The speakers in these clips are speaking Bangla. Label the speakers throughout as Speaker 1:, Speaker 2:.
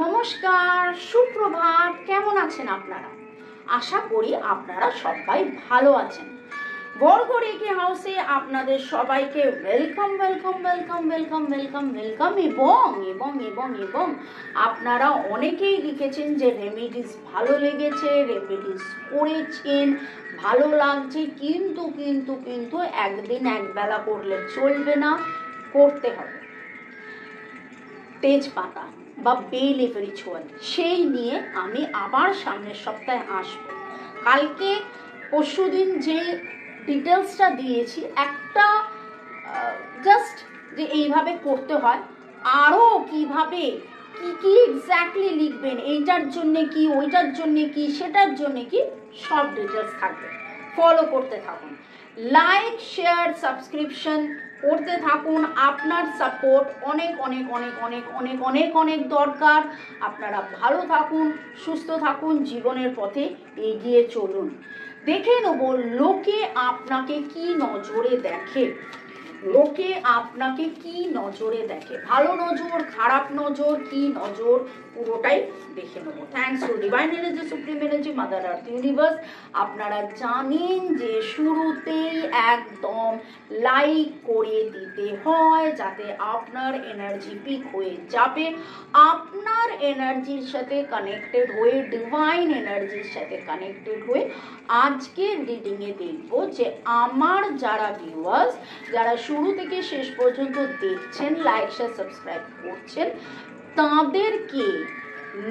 Speaker 1: নমস্কার, সুপ্রভাত। কেমন আছেন আপনারা? আশা করি আপনারা সবাই ভালো আছেন। বরগড়িকে হাউসে আপনাদের সবাইকে welcome welcome welcome welcome welcome welcome. এবং এবং এবং এবং আপনারা অনেকেই লিখেছেন যে রেমেডিস ভালো লেগেছে, রেমেডিস করেছেন, ভালো লাগছে, কিন্তু কিন্তু কিন্তু একদিন একবেলা করলে চলবে না, করতে হবে। তেজপাতা বা বে লিফ রিচুয়াল, সেই নিয়ে আমি আবার সামনের সপ্তাহে আসবো। কালকে পরশুদিন যে ডিটেলসটা দিয়েছি, একটা জাস্ট যে এইভাবে করতে হয়, আরও কিভাবে কি কি এক্স্যাক্টলি লিখবেন, এইটার জন্যে কি, ওইটার জন্যে কি, সেটার জন্যে কি, সব ডিটেলস থাকবে। ফলো করতে থাকুন, লাইক শেয়ার সাবস্ক্রিপশন করতে থাকুন। আপনার সাপোর্ট অনেক অনেক অনেক অনেক অনেক অনেক অনেক দরকার। আপনারা ভালো থাকুন, সুস্থ থাকুন, জীবনের পথে এগিয়ে চলুন। দেখে নেব লোকে আপনাকে কি নজরে দেখে, লোকে আপনাকে কি নজরে দেখে, ভালো নজর, খারাপ নজর, কি নজর, পুরোটাই দেখে নেব। Thanks to divine energy, supreme energy, mother earth, universe. আপনারা জানেন যে শুরুতেই একদম লাইক করে দিতে হয়, যাতে আপনার এনার্জি পিক হয়ে যাবে। আপনার এনার্জির সাথে কানেক্টেড হয়ে, ডিভাইন এনার্জির সাথে কানেক্টেড হয়ে আজকের রিডিংয়ে দেখব যে আমার যারা ভিউয়ার্স, যারা শুরু থেকে শেষ পর্যন্ত দেখছেন, লাইক শেয়ার সাবস্ক্রাইব করছেন, তাদেরকে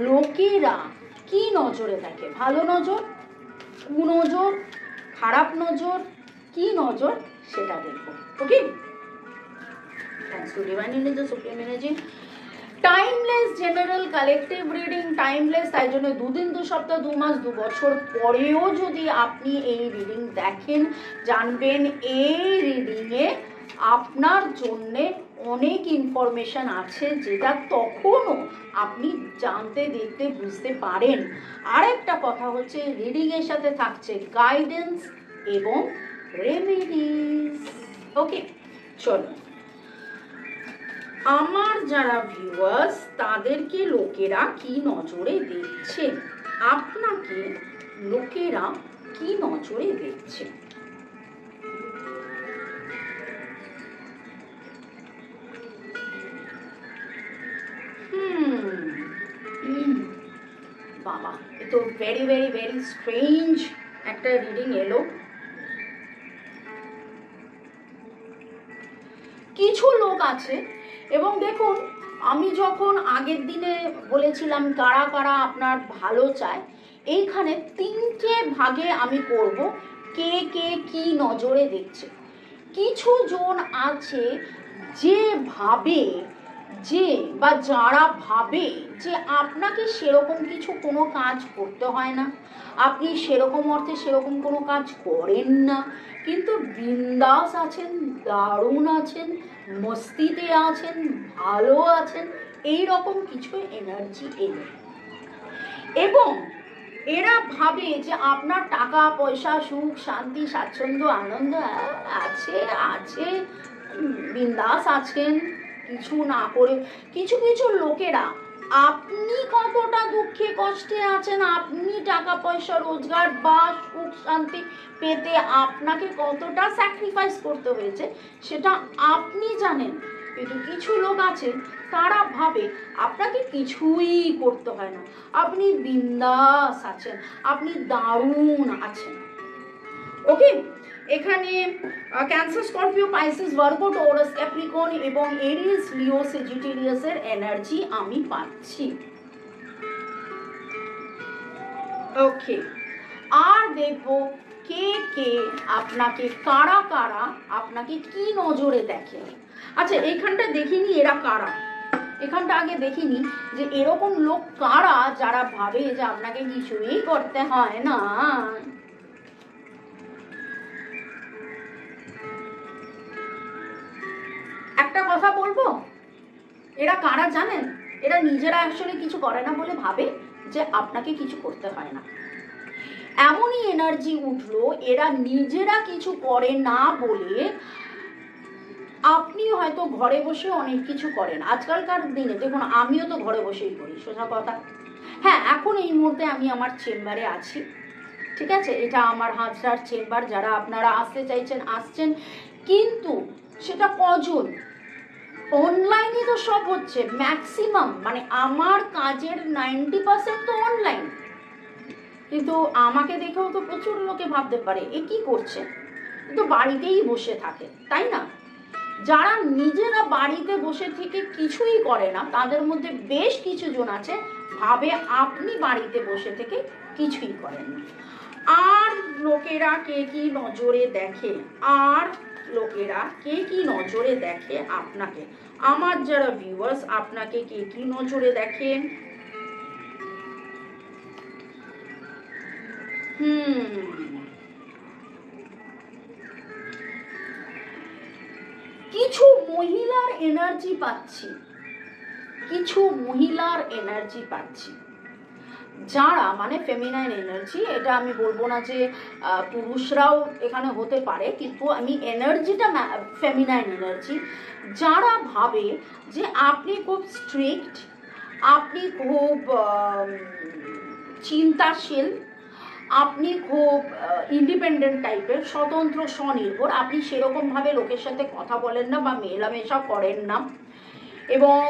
Speaker 1: লোকেরা কি নজরে দেখে, ভালো নজর, কুনজর, খারাপ নজর, কি নজর, সেটা দেখব। Okay, thanks to divine energy, supreme energy. Timeless general collective reading, timeless, তাই জন্য 2 দিন 2 সপ্তাহ 2 মাস 2 বছর পরেও যদি আপনি এই রিডিং দেখেন, জানবেন এই রিডিংয়ে আপনার জন্যে অনেক ইনফরমেশন আছে, যেটা তখনও আপনি জানতে, দেখতে, বুঝতে পারেন। আরেকটা কথা হচ্ছে, রিডিংয়ের সাথে থাকছে গাইডেন্স এবং রেমেডিস। ওকে, চলো। আমার যারা ভিউয়ার্স, তাদেরকে লোকেরা কি নজরে দেখছে, আপনাকে লোকেরা কি নজরে দেখছে। বাবা, এ তো ভেরি ভেরি ভেরি স্ট্রেঞ্জ একটা রিডিং এলো। কিছু লোক আছে, এবং দেখুন, আমি যখন আগের দিনে বলেছিলাম কারা কারা আপনার ভালো চায়, এইখানে 3টে ভাগে আমি করব, কে কে কি নজরে দেখছে। কিছু জন আছে যে ভাবে যে, বা যারা ভাবে যে আপনাকে সেরকম কিছু কোনো কাজ করতে হয় না, আপনি সেরকম অর্থে সেরকম কোনো কাজ করেন না, কিন্তু বিন্দাস আছেন, দারুণ আছেন, মস্তিতে আছেন, ভালো আছেন, এই রকম কিছু এনার্জি এলো। এবং এরা ভাবে যে আপনার টাকা পয়সা, সুখ শান্তি, স্বাচ্ছন্দ্য, আনন্দ আছে আছে, বিন্দাস আছেন, কিছু না করে। কিছু কিছু লোকেরা আপনি কতটা দুঃখে কষ্টে আছেন, আপনি টাকা পয়সা রোজগার বা সুখ শান্তি পেতে আপনাকে কতটা স্যাক্রিফাইস করতে হয়েছে, সেটা আপনি জানেন। কিন্তু কিছু লোক আছে, তারা ভাবে আপনাকে কিছুই করতে হয় না, আপনি বিন্দাস আছেন, আপনি দারুণ আছেন। ওকে, এখানে cancer, Scorpio, Pisces, Virgo, Taurus, Capricorn এবং এরিস, লিও, সেজিটেরিয়াসের এনার্জি আমি পাচ্ছি। ওকে, আর দেখবো কে কে আপনাকে, কারা কারা আপনাকে কি নজরে দেখে। আচ্ছা, এইখানটা দেখিনি এরা কারা, এখানটা আগে দেখিনি যে এরকম লোক কারা যারা ভাবে যে আপনাকে কিছুই করতে হয় না। একটা কথা বলবো, এরা কারা জানেন? এরা নিজেরা আসলে কিছু করে না বলে ভাবে যে আপনাকে কিছু করতে হয় না। এমনই এনার্জি উঠলো, এরা নিজেরা কিছু করে না বলে আপনি হয়তো ঘরে বসে অনেক কিছু করেন আজকালকার দিনে, দেখুন আমিও তো ঘরে বসেই করি সোজা কথা। হ্যাঁ, এখন এই মুহূর্তে আমি আমার চেম্বারে আছি, ঠিক আছে, এটা আমার হাজরার চেম্বার, যারা আপনারা আসতে চাইছেন আসছেন, কিন্তু সেটা কজন? অনলাইনে তো সব হচ্ছে, ম্যাক্সিমাম মানে আমার কাজের 90% তো অনলাইন। কিন্তু আমাকে দেখেও তো প্রচুর লোকে ভাবতে পারে এ কি করছে, তো বাড়িতেই বসে থাকে, তাই না? যারা নিজেরা বাড়িতে বসে থেকে কিছুই করে না, তাদের মধ্যে বেশ কিছু জন আছে ভাবে আপনি বাড়িতে বসে থেকে কিছুই করেন না। আর লোকেরা কে কি নজরে দেখে, আর লোকেরা কে কি নজরে দেখে আপনাকে, আমার যারা ভিউয়ার্স আপনাকে কে কি নজরে দেখেন? কিছু মহিলার এনার্জি পাচ্ছি, কিছু মহিলার এনার্জি পাচ্ছি, যারা মানে ফেমিনাইন এনার্জি, এটা আমি বলবো না যে পুরুষরাও এখানে হতে পারে, কিন্তু আমি এনার্জিটা ফেমিনাইন এনার্জি, যারা ভাবে যে আপনি খুব স্ট্রিক্ট, আপনি খুব চিন্তাশীল, আপনি খুব ইন্ডিপেন্ডেন্ট টাইপের, স্বতন্ত্র স্বনির্ভর, আপনি সেরকমভাবে লোকের সাথে কথা বলেন না বা মেলামেশা করেন না, এবং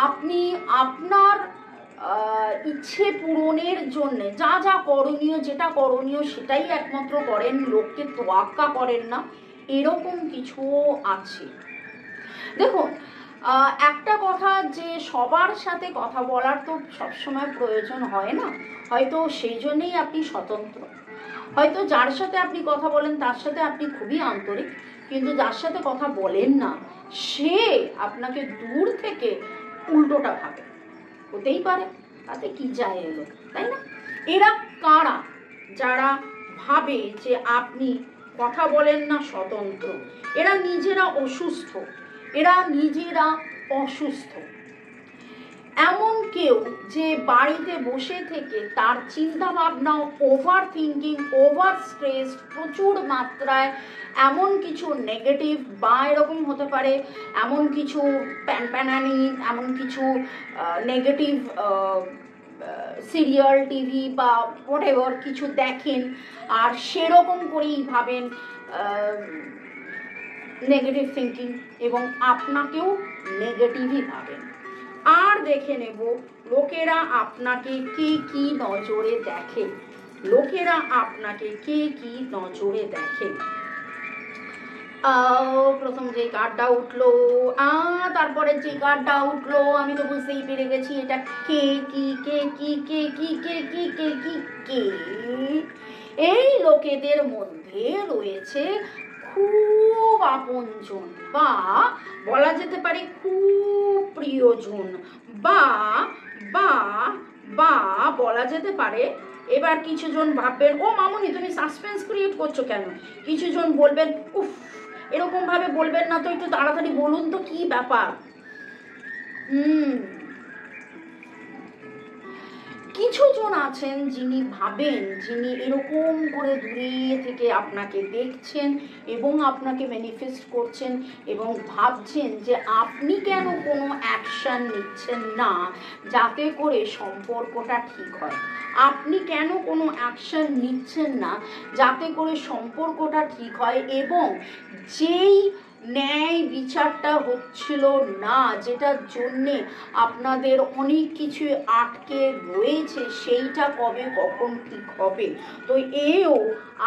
Speaker 1: আপনি আপনার ইচ্ছে পূরণের জন্য যা যা করণীয়, যেটা করণীয় সেটাই একমাত্র করেন, লোককে তোয়াক্কা করেন না, এরকম কিছুও আছে। দেখুন, একটা কথা যে সবার সাথে কথা বলার তো সবসময় প্রয়োজন হয় না, হয়তো সেই জন্যেই আপনি স্বতন্ত্র, হয়তো যার সাথে আপনি কথা বলেন তার সাথে আপনি খুবই আন্তরিক, কিন্তু যার সাথে কথা বলেন না সে আপনাকে দূর থেকে উল্টোটা ভাবে, হতেই পারে, তাতে কি যায় এলো, তাই না? এরা কারা? যারা ভাবে যে আপনি কথা বলেন না, স্বতন্ত্র, এরা নিজেরা অসুস্থ, এরা নিজেরা অসুস্থ। এমন কেউ যে বাড়িতে বসে থেকে তার চিন্তা ভাবনা ওভার থিঙ্কিং, ওভার স্ট্রেস, প্রচুর মাত্রায় এমন কিছু নেগেটিভ, বা এরকম হতে পারে এমন কিছু প্যানপ্যানানি, এমন কিছু নেগেটিভ সিরিয়াল, টিভি বা হোয়াটএভার কিছু দেখেন, আর সেরকম করেই ভাবেন নেগেটিভ থিঙ্কিং, এবং আপনাকেও নেগেটিভই ভাবেন। আর দেখে নেব লোকেরা আপনাকে কে কি নজরে দেখে, লোকেরা আপনাকে কে কি নজরে দেখে। প্রথম যে কার্ডটা উঠলো, তারপরে যে কার্ডটা উঠলো, আমি তো বুঝতেই পেরে গেছি এটা কে কি, কে কি, কে কি, কে কি, কে কি, কে। এই লোকেদের মধ্যে রয়েছে খুব আপনজন, বা বলা যেতে পারে খুব প্রিয়জন, বা বা বা বলা যেতে পারে, এবার কিছু জন ভাববেন ও মামুনি তুমি সাসপেন্স ক্রিয়েট করছো কেন, কিছু জন বলবেন উফ, এরকম ভাবে বলবেন না তো, একটু তাড়াতাড়ি বলুন তো কি ব্যাপার। কিছু জন আছেন যিনি ভাবেন, যিনি এরকম করে দূরে থেকে আপনাকে দেখছেন এবং আপনাকে ম্যানিফেস্ট করছেন, এবং ভাবছেন যে আপনি কেন কোনো অ্যাকশন নিচ্ছেন না যাতে করে সম্পর্কটা ঠিক হয়, আপনি কেন কোনো অ্যাকশন নিচ্ছেন না যাতে করে সম্পর্কটা ঠিক হয়, এবং যেই ন্যায় বিচারটা হচ্ছিল না, যেটার জন্যে আপনাদের অনেক কিছু আটকে রয়েছে, সেইটা কবে কখন ঠিক হবে। তো এও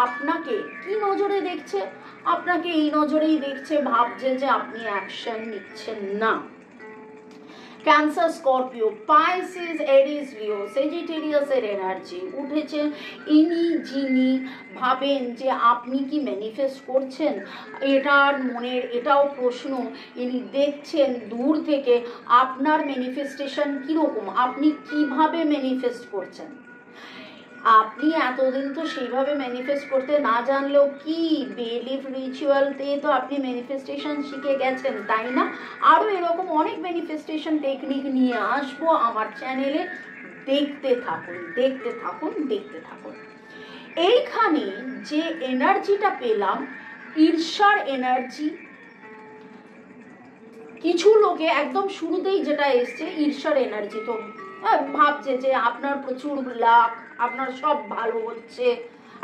Speaker 1: আপনাকে কি নজরে দেখছে, আপনাকে এই নজরেই দেখছে, ভাবছে যে আপনি অ্যাকশন নিচ্ছেন না। ক্যান্সার, স্করপিও, পাইসিস, এরিস, লিও, সেজিটেরিয়াসের এনার্জি উঠেছে। ইনি যিনি ভাবেন যে আপনি কি ম্যানিফেস্ট করছেন, এটার মনের এটাও প্রশ্ন, ইনি দেখছেন দূর থেকে আপনার ম্যানিফেস্টেশন কীরকম, আপনি কিভাবে ম্যানিফেস্ট করছেন। আপনি এতদিন তো সেইভাবে ম্যানিফেস্ট করতে না জানলেও কি বিলিফ রিচুয়াল দিয়ে তো আপনি ম্যানিফেস্টেশন শিখে গেছেন, তাই না? আরও এরকম অনেক ম্যানিফেস্টেশন টেকনিক নিয়ে আসবো আমার চ্যানেলে, দেখতে থাকুন, দেখতে থাকুন, দেখতে থাকুন। এইখানে যে এনার্জিটা পেলাম, ঈর্ষার এনার্জি, কিছু লোকে একদম শুরুতেই যেটা এসছে ঈর্ষার এনার্জি, তো ভাবছে যে আপনার প্রচুর লাখ, আপনার সব ভালো হচ্ছে,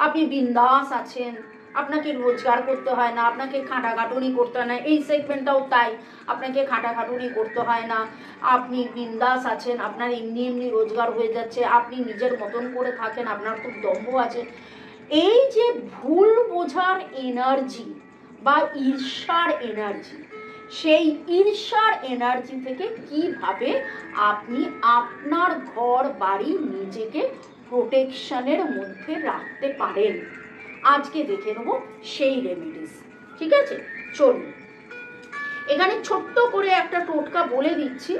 Speaker 1: আপনি বিন্দাস আছেন, আপনাকে রোজগার করতে হয় না, আপনাকে খাটাখাটুনি করতে হয় না। এই সেগমেন্টটাও তাই, আপনাকে খাটাখাটুনি করতে হয় না, আপনি বিন্দাস আছেন, আপনার এমনি এমনি রোজগার হয়ে যাচ্ছে, আপনি নিজের মতন করে থাকেন, আপনার খুব দম্ভ আছে। এই যে ভুল বোঝার এনার্জি বা ঈর্ষার এনার্জি, সেই ঈর্ষার এনার্জি থেকে কিভাবে আপনি আপনার ঘর বাড়ি নিজেকে প্রোটেকশনের মধ্যে রাখতে পারেন, আজকে দেখে নেব সেই রেমেডিস। ঠিক আছে, চলুন এখানে ছোট্ট করে একটা টোটকা বলে দিচ্ছি,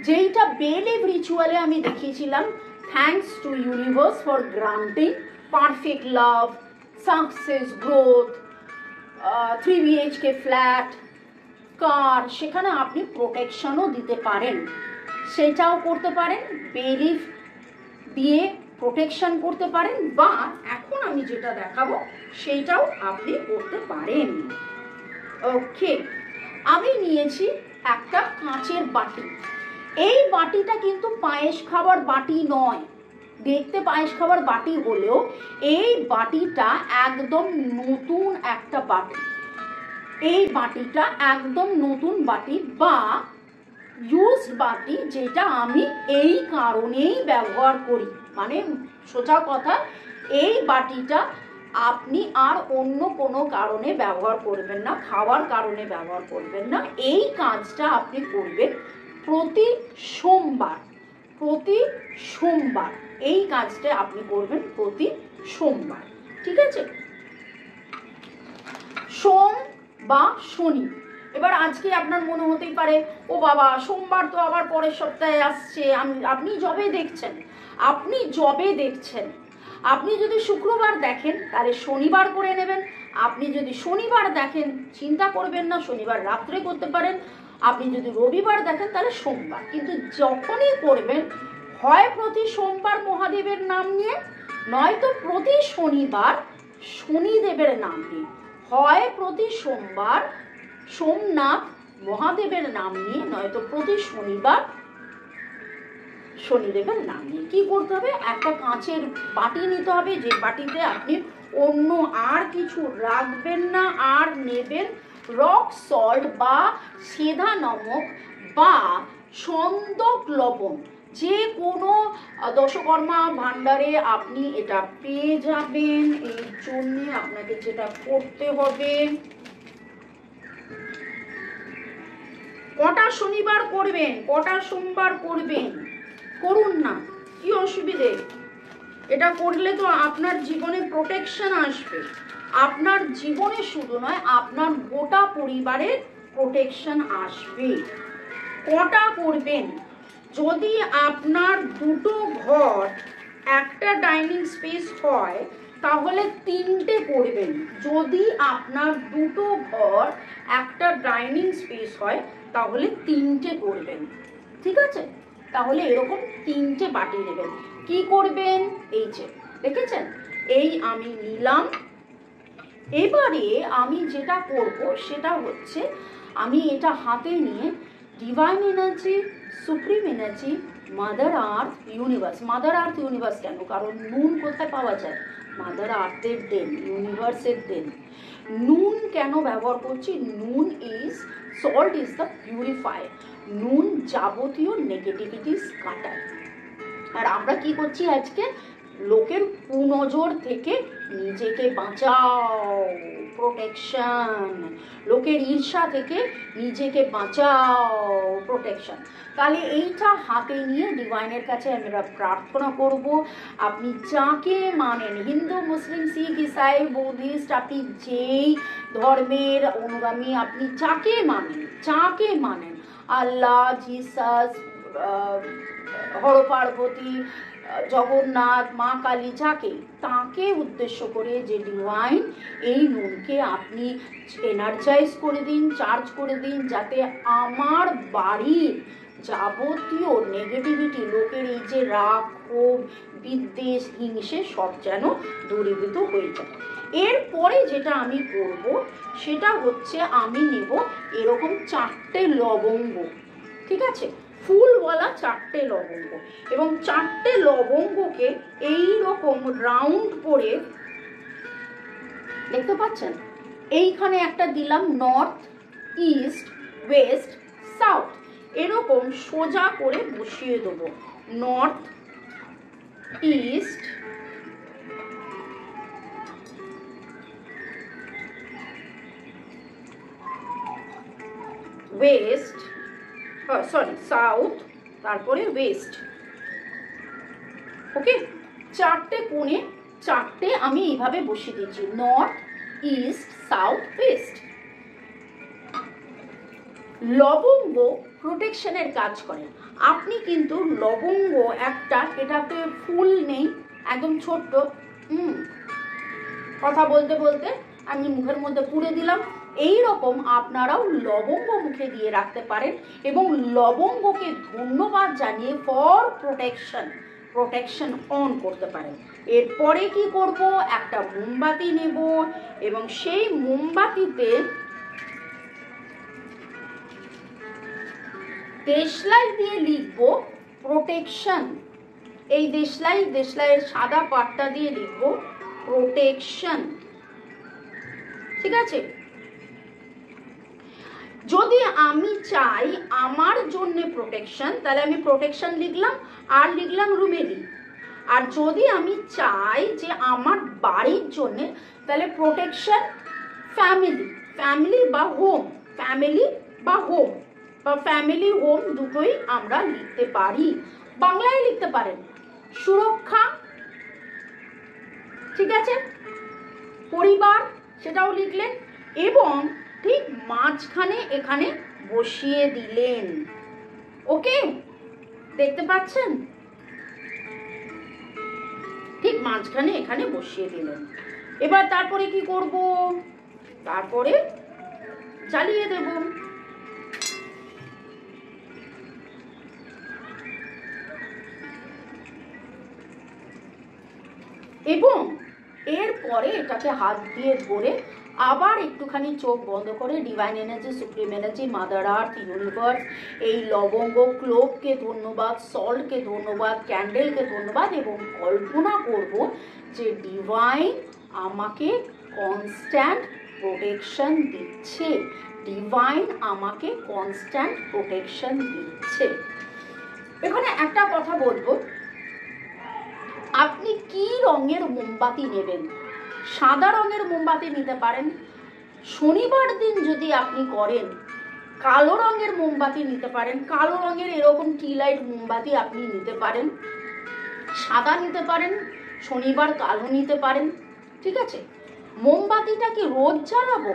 Speaker 1: যেইটা বেলিভ রিচুয়ালে আমি দেখিয়েছিলাম। Thanks to universe for granting perfect love, success, growth, 3 BHK flat, car, সেখানে আপনি প্রোটেকশনও দিতে পারেন, সেটাও করতে পারেন, বেলিভ দিয়ে প্রোটেকশন করতে পারেন, বা এখন আমি যেটা দেখাবো সেইটাও আপনি করতে পারেন। ওকে, আমি নিয়েছি একটা কাঁচের বাটি। এই বাটিটা কিন্তু পায়েস খাবার বাটি নয়, দেখতে পায়েস খাবার বাটি হলেও এই বাটিটা একদম নতুন একটা বাটি। এই বাটিটা একদম নতুন বাটি বা ইউজড বাটি, যেটা আমি এই কারণেই ব্যবহার করি, মানে সোজা কথা, এই বাটিটা আপনি আর অন্য কোনো কারণে ব্যবহার করবেন না, খাওয়ার কারণে ব্যবহার করবেন না। এই কাজটা আপনি করবেন প্রতি সোমবার, প্রতি সোমবার এই কাজটা আপনি করবেন প্রতি সোমবার। ঠিক আছে, সোম বা শনি। এবার আজকে আপনার মনে হতেই পারে, ও বাবা সোমবার তো আবার পরের সপ্তাহে আসছে, আপনি যবে দেখছেন, আপনি যদি শুক্রবার দেখেন তাহলে শনিবার করে নেবেন, আপনি যদি শনিবার দেখেন চিন্তা করবেন না, শনিবার রাত্রে করতে পারেন, আপনি যদি রবিবার দেখেন তাহলে সোমবার। কিন্তু যখনই করবেন, হয় প্রতি সোমবার মহাদেবের নাম নিয়ে, নয়তো প্রতি শনিবার শনিদেবের নাম নিয়ে, হয় প্রতি সোমবার সোমনাথ মহাদেবের নাম নিয়ে, নয়তো প্রতি শনিবার শনিদেবের নাম নিয়ে। কি করতে হবে, একটা কাঁচের বাটি নিতে হবে, যে বাটিতে আপনি অন্য আর কিছু রাখবেন না, আর নেবেন রক সল্ট বা সেধা নমক বা সন্দক লবণ, যে কোনো দশকর্মা ভান্ডারে আপনি এটা পেয়ে যাবেন। এর জন্য আপনাকে যেটা করতে হবে, কটা শনিবার করবেন, কটা সোমবার করবেন, করুন না, কি অসুবিধে? এটা করলে তো আপনার জীবনে প্রোটেকশন আসবে, আপনার জীবনে শুধু নয়, আপনার গোটা পরিবারের প্রোটেকশন আসবে। কটা করবেন, যদি আপনার দুটো ঘর একটা ডাইনিং স্পেস হয় তাহলে 3টে করবেন। যদি আপনার দুটো ঘর একটা ডাইনিং স্পেস হয় তাহলে 3টে করবেন। ঠিক আছে, তাহলে এরকম 3টে বাটি নেবেন। কি করবেন, এই যে দেখেছেন, এই আমি নিলাম। এবারে আমি যেটা করব সেটা হচ্ছে, আমি এটা হাতে নিয়ে divine energy, supreme energy, mother earth universe. Mother earth universe কেন? কারণ নুন কোথায় পাওয়া যায়? মাদার আর্থের দেন, ইউনিভার্সের দেন। নুন কেন ব্যবহার করছি? নুন is, salt is the purifier. নুন যাবতীয় নেগেটিভিটিস কাটায়। আর আমরা কি করছি আজকে? লোকের কুনজর থেকে নিজেকে বাঁচাও, প্রোটেকশন। লোকের ঈর্ষা থেকে নিজেকে বাঁচাও, প্রোটেকশন। তাহলে এইটা হাতে নিয়ে ডিভাইনের কাছে আমরা প্রার্থনা করব। আপনি যাকে মানেন, হিন্দু, মুসলিম, শিখ, ইসাই, বৌদ্ধিস্ট, আপনি যেই ধর্মের অনুগামী, আপনি যাকে মানেন, আল্লাহ, জিসাস, হর পার্বতী, জগন্নাথ, মা কালী, যাকে তাকে উদ্দেশ্য করে যে ডিভাইন এই নুনকে আপনি এনার্জাইজ করে দিন, চার্জ করে দিন, যাতে আমার বাড়ির যাবতীয় নেগেটিভিটি, লোকের এই যে রাগ, ক্ষোভ, বিদ্বেষ, হিংসে সব যেন দূরীভূত হয়ে যায়। এরপরে যেটা আমি করব সেটা হচ্ছে আমি নেব এরকম 4টে লবঙ্গ, ঠিক আছে, ফুলওয়ালা 4টে লবঙ্গ, এবং 4টে লবঙ্গকে এই রকম রাউন্ড করে, দেখতে পাচ্ছেন এইখানে একটা দিলাম, নর্থ, ইস্ট, ওয়েস্ট, সাউথ, এরকম সোজা করে বসিয়ে দেবো। North, east, West, sorry south, তারপরে ওয়েস্ট। ওকে, 4টে কোণে 4টে আমি এইভাবে বসিয়ে দিচ্ছি, নর্থ, ইস্ট, সাউথ, ওয়েস্ট। লবঙ্গ প্রোটেকশনের কাজ করে। আপনি কিন্তু লবঙ্গ একটা, এটাতে ফুল নেই, একদম ছোট্ট, কথা বলতে বলতে আমি মুখের মধ্যে পুরে দিলাম। এই রকম আপনারাও লবঙ্গ মুখে দিয়ে রাখতে পারেন এবং লবঙ্গকে ধন্যবাদ জানিয়ে ফর প্রোটেকশন অন করতে পারেন। এরপরে কি করব, একটা মোমবাতি নেব এবং সেই মোমবাতিতে দেশলাই দিয়ে লিখব প্রোটেকশন। এই দেশলাইয়ের সাদা পাটটা দিয়ে লিখব প্রোটেকশন, ঠিক আছে। যদি আমি চাই আমার জন্য প্রোটেকশন, তাহলে আমি প্রোটেকশন লিখলাম আর লিখলাম রুমেলি। আর যদি আমি চাই যে আমার বাড়ির জন্য, তাহলে প্রোটেকশন ফ্যামিলি বা হোম, ফ্যামিলি হোম দুটোই আমরা লিখতে পারি। বাংলায় লিখতে পারেন সুরক্ষা, ঠিক আছে, পরিবার, সেটাও লিখলেন এবং ঠিক মাঝখানে এখানে বসিয়ে দিলেন। ওকে, দেখতে পাচ্ছেন, ঠিক মাঝখানে এখানে বসিয়ে দিলেন। এবার তারপরে কি করব, তারপরে জ্বালিয়ে দেব। এবং এরপরে এটাকে হাত দিয়ে ধরে আবার একটুখানি চোখ বন্ধ করে divine energy, supreme energy, mother earth, universe, এই লবঙ্গ, ক্লোভকে ধন্যবাদ, সল্টকে ধন্যবাদ, ক্যান্ডেলকে ধন্যবাদ, এবং কল্পনা করব যে ডিভাইন আমাকে কনস্ট্যান্ট প্রোটেকশন দিচ্ছে, ডিভাইন আমাকে কনস্ট্যান্ট প্রোটেকশন দিচ্ছে। এখানে একটা কথা বলবো, আপনি কি রঙের মোমবাতি নেবেন? সাদা রঙের মোমবাতি নিতে পারেন। শনিবার দিন যদি আপনি করেন, কালো রঙের মোমবাতি নিতে পারেন। কালো রঙের এরকম টি লাইট মোমবাতি আপনি নিতে পারেন। সাদা নিতে পারেন, শনিবার কালো নিতে পারেন, ঠিক আছে। মোমবাতিটা কি রোজ জ্বালাবো?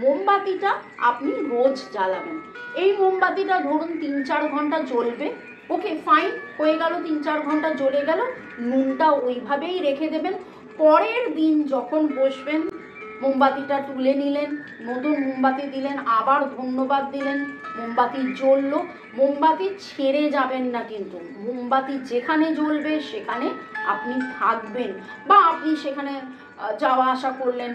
Speaker 1: মোমবাতিটা আপনি রোজ জ্বালাবেন। এই মোমবাতিটা ধরুন 3-4 ঘন্টা জ্বলবে। ওকে, ফাইন, হয়ে গেল, 3-4 ঘন্টা জ্বলে গেল। নুনটা ওইভাবেই রেখে দেবেন। পরের দিন যখন বসবেন, মোমবাতিটা তুলে নিলেন, নতুন মোমবাতি দিলেন, আবার ধন্যবাদ দিলেন, মোমবাতি জ্বললো। মোমবাতি ছেড়ে যাবেন না কিন্তু, মোমবাতি যেখানে জ্বলবে সেখানে আপনি থাকবেন, বা আপনি সেখানে যাওয়া আসা করলেন,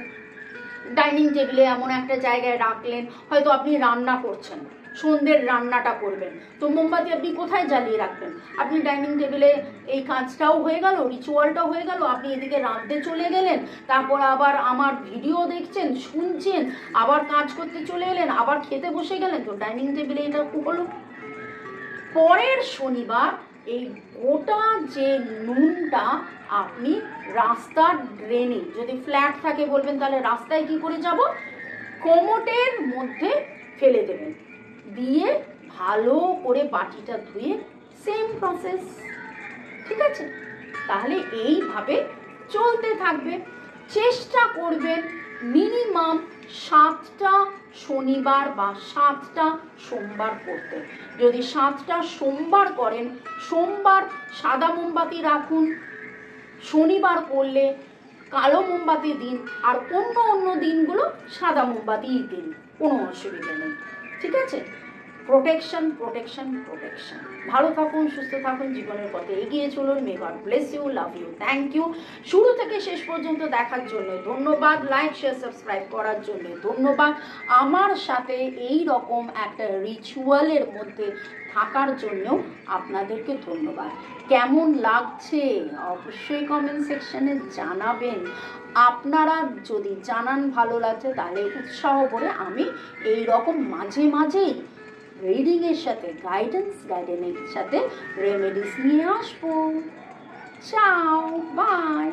Speaker 1: ডাইনিং টেবিলে এমন একটা জায়গায় রাখলেন, হয়তো আপনি রান্না করছেন, সন্ধ্যের রান্নাটা করবেন, তো মোমবাতি আপনি কোথায় জ্বালিয়ে রাখবেন? আপনি ডাইনিং টেবিলে, এই কাজটাও হয়ে গেল, রিচুয়ালটাও হয়ে গেল, আপনি এদিকে রাঁধতে চলে গেলেন, তারপর আবার আমার ভিডিও দেখছেন, শুনছেন, আবার কাজ করতে চলে এলেন, আবার খেতে বসে গেলেন, তো ডাইনিং টেবিলে এটা হলো। পরের শনিবার এই গোটা যে নুনটা আপনি রাস্তার ড্রেনে, যদি ফ্ল্যাট থাকে বলবেন তাহলে রাস্তায় কি করে যাব, কোমোটের মধ্যে ফেলে দেবেন, দিয়ে ভালো করে বাটিটা ধুয়ে সেম প্রসেস, ঠিক আছে। তাহলে এইভাবে চলতে থাকবে। চেষ্টা করবেন মিনিমাম 7টা শনিবার বা 7টা সোমবার করতে। যদি 7টা সোমবার করেন, সোমবার সাদা মোমবাতি রাখুন, শনিবার করলে কালো মোমবাতি দিন, আর অন্য দিনগুলো সাদা মোমবাতি দিন, কোনো অসুবিধা নেই। ঠিক আছে? Protection protection protection. ভালো থাকুন, সুস্থ থাকুন, জীবনের পথে এগিয়ে চলুন। May God bless you, love you, thank you. শুরু থেকে শেষ পর্যন্ত দেখার জন্য ধন্যবাদ, লাইক শেয়ার সাবস্ক্রাইব করার জন্য ধন্যবাদ, আমার সাথে এই রকম একটা রিচুয়ালের মধ্যে থাকার জন্য আপনাদেরকে ধন্যবাদ। কেমন লাগছে অবশ্যই কমেন্ট সেকশনে জানাবেন। আপনারা যদি জানান ভালো লাগছে, তাহলে উৎসাহ করে আমি এই রকম মাঝে মাঝেই রিডিংয়ের সাথে গাইডেন্সের সাথে রেমেডিস নিয়ে আসবো। চাও, বাই।